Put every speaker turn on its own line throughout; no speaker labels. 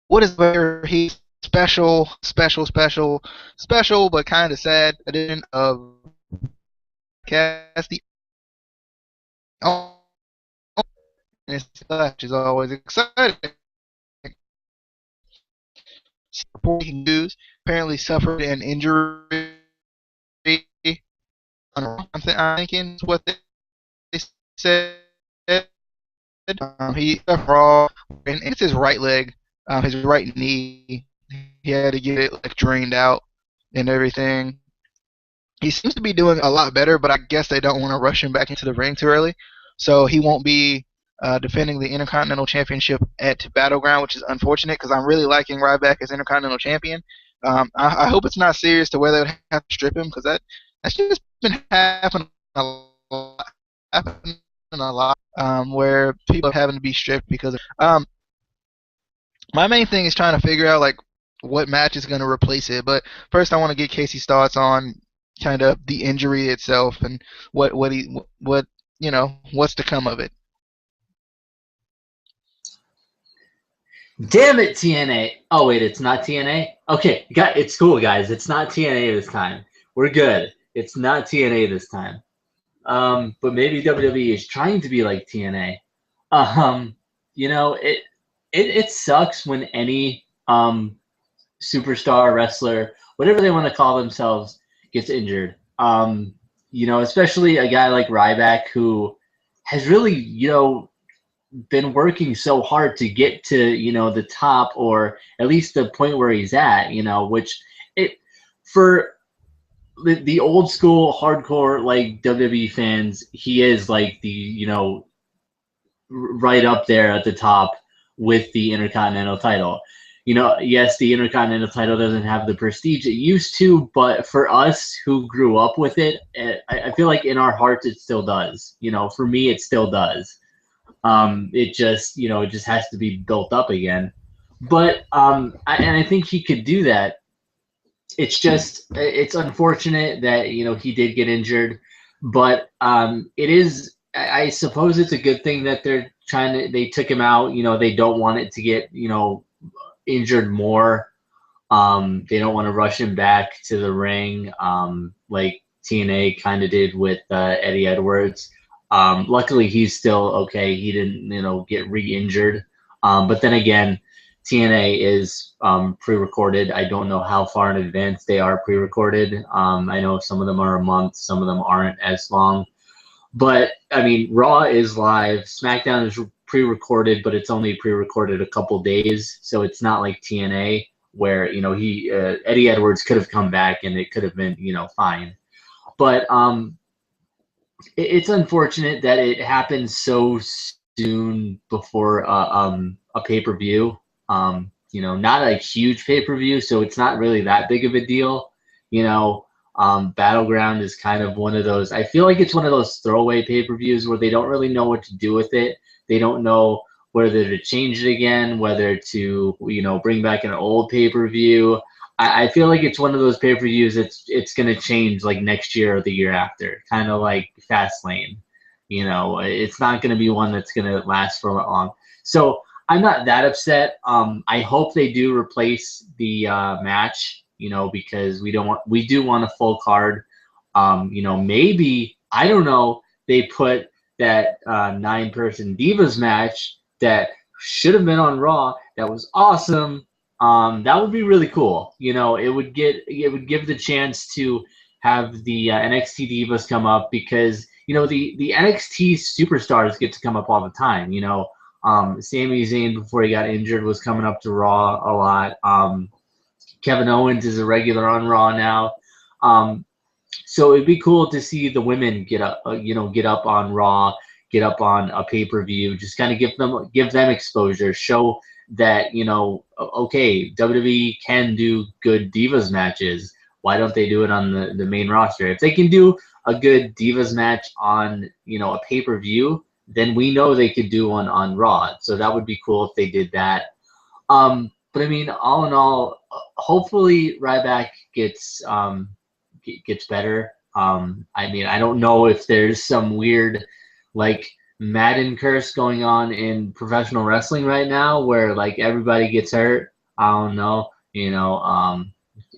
what is where he's special, but kind of sad addition of Cassie. Oh, and his flash is always exciting. Before he can use, apparently suffered an injury. I'm thinking is what they said. He suffered raw, and it's his right leg, his right knee. He had to get it like drained out and everything. He seems to be doing a lot better, but I guess they don't want to rush him back into the ring too early. So he won't be defending the Intercontinental Championship at Battleground, which is unfortunate because I'm really liking Ryback as Intercontinental Champion. I hope it's not serious to where they would have to strip him because that's just been happening a lot, happening a lot where people are having to be stripped because of. My main thing is trying to figure out like what match is going to replace it. But first, I want to get Casey's thoughts on kind of the injury itself and what what's to come of it.
Damn it, TNA. Oh, wait, it's not TNA? Okay, it's cool, guys. It's not TNA this time. We're good. It's not TNA this time. But maybe WWE is trying to be like TNA. It sucks when any superstar wrestler, whatever they want to call themselves, gets injured. Especially a guy like Ryback who has really, been working so hard to get to, the top or at least the point where he's at, which it for the old school hardcore like WWE fans, he is like the, right up there at the top with the Intercontinental title. Yes, the Intercontinental title doesn't have the prestige it used to, but for us who grew up with it, I feel like in our hearts it still does. For me, it still does. It just has to be built up again. But I think he could do that. It's unfortunate that he did get injured, but it is. I suppose it's a good thing that they took him out. They don't want it to get injured more. They don't want to rush him back to the ring like TNA kind of did with Eddie Edwards. Luckily, he's still okay. He didn't, get re-injured. But then again, TNA is pre-recorded. I don't know how far in advance they are pre-recorded. I know some of them are a month, some of them aren't as long. But I mean, Raw is live. SmackDown is pre-recorded, but it's only pre-recorded a couple days, so it's not like TNA where Eddie Edwards could have come back and it could have been fine. But it's unfortunate that it happened so soon before a pay-per-view. Not a huge pay-per-view, so it's not really that big of a deal. Battleground is kind of one of those. I feel like it's one of those throwaway pay-per-views where they don't really know what to do with it. They don't know whether to change it again, whether to bring back an old pay-per-view. I feel like it's one of those pay-per-views it's going to change like next year or the year after, kind of like Fastlane. It's not going to be one that's going to last for long. So I'm not that upset. I hope they do replace the match, because we do want a full card. Maybe, I don't know, they put that 9-person Divas match that should have been on Raw. That was awesome. That would be really cool. It would give the chance to have the NXT Divas come up because the NXT superstars get to come up all the time. Sami Zayn before he got injured was coming up to Raw a lot. Kevin Owens is a regular on Raw now. So it'd be cool to see the women get up on Raw, get up on a pay-per-view, just kind of give them exposure, show that okay, WWE can do good Divas matches. Why don't they do it on the main roster? If they can do a good Divas match on a pay-per-view, then we know they could do one on Raw. So that would be cool if they did that. But I mean, all in all, hopefully Ryback gets better. I mean, I don't know if there's some weird like Madden curse going on in professional wrestling right now where like everybody gets hurt. I don't know.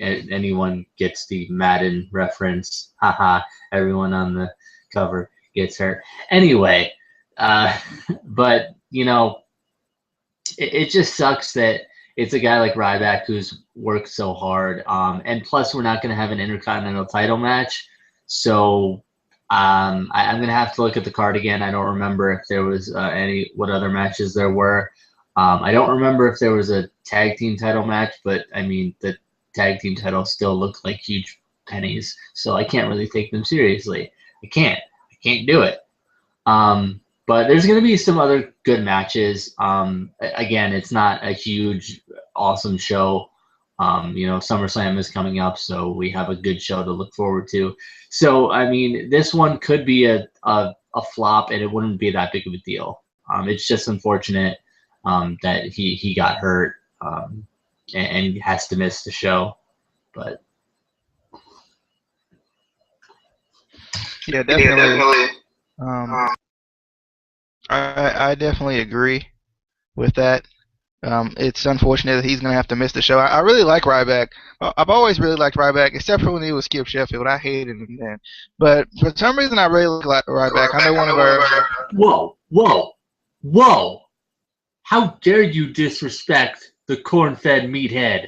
Anyone gets the Madden reference. Haha, everyone on the cover gets hurt. Anyway, uh, but it just sucks that it's a guy like Ryback who's worked so hard. And plus, we're not going to have an Intercontinental title match. So I'm going to have to look at the card again. I don't remember if there was what other matches there were. I don't remember if there was a tag team title match, but I mean, the tag team titles still look like huge pennies. So I can't really take them seriously. I can't do it. But there's going to be some other good matches. Again, it's not a huge, awesome show. SummerSlam is coming up, so we have a good show to look forward to. So, I mean, this one could be a flop, and it wouldn't be that big of a deal. It's just unfortunate that he got hurt and has to miss the show. But
Yeah,
yeah,
definitely.
definitely.
Um, I definitely agree with that. It's unfortunate that he's going to have to miss the show. I really like Ryback. I've always really liked Ryback, except for when he was Skip Sheffield. I hated him then. But for some reason, I really like Ryback. I know one of our.
Whoa, whoa, whoa! How dare you disrespect the corn-fed meathead?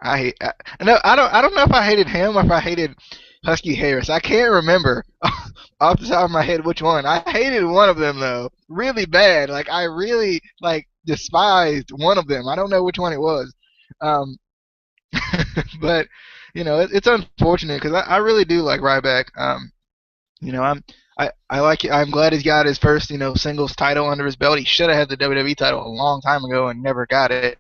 I hate. No, I don't know if I hated him or if I hated Husky Harris. I can't remember off the top of my head which one. I hated one of them though, really bad. Like I really despised one of them. I don't know which one it was. Um, but it's unfortunate because I really do like Ryback. You know, I like it. I'm glad he's got his first singles title under his belt. He should have had the WWE title a long time ago and never got it.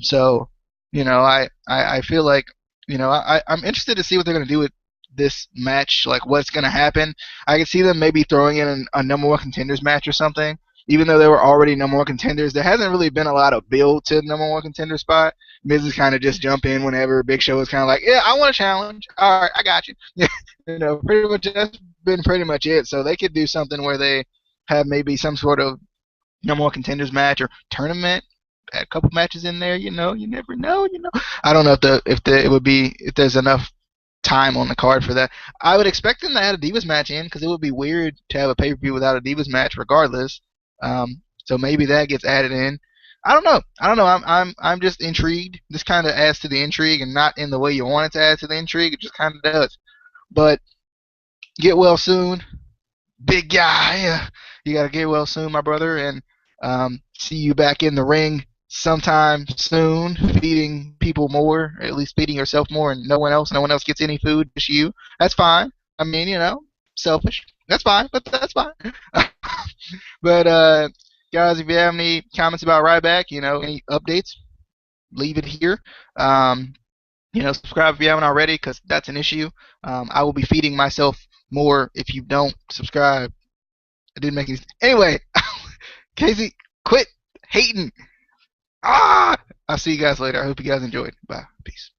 So I feel like I'm interested to see what they're going to do with this match, like what's going to happen. I could see them maybe throwing in a number one contenders match or something. Even though they were already number one contenders, there hasn't really been a lot of build to the number one contender spot. Miz is kind of just jump in whenever. Big Show is kind of like, yeah, I want a challenge. All right, I got you. Pretty much that's been pretty much it. So they could do something where they have maybe some sort of number one contenders match or tournament. Add a couple matches in there. You never know. I don't know if there's enough time on the card for that. I would expect them to add a Divas match in because it would be weird to have a pay per view without a Divas match, regardless. So maybe that gets added in. I don't know. I'm just intrigued. This kind of adds to the intrigue, and not in the way you want it to add to the intrigue. It just kind of does. But get well soon, big guy. You gotta get well soon, my brother, and see you back in the ring sometime soon, feeding people more, or at least feeding yourself more, and no one else gets any food, just you. That's fine. I mean, selfish. That's fine, but that's fine. But guys, if you have any comments about Ryback, any updates, leave it here. Um, subscribe if you haven't already, because that's an issue. I will be feeding myself more if you don't subscribe. I didn't make any. Anyway, Casey, quit hating. I'll see you guys later. I hope you guys enjoyed. Bye. Peace.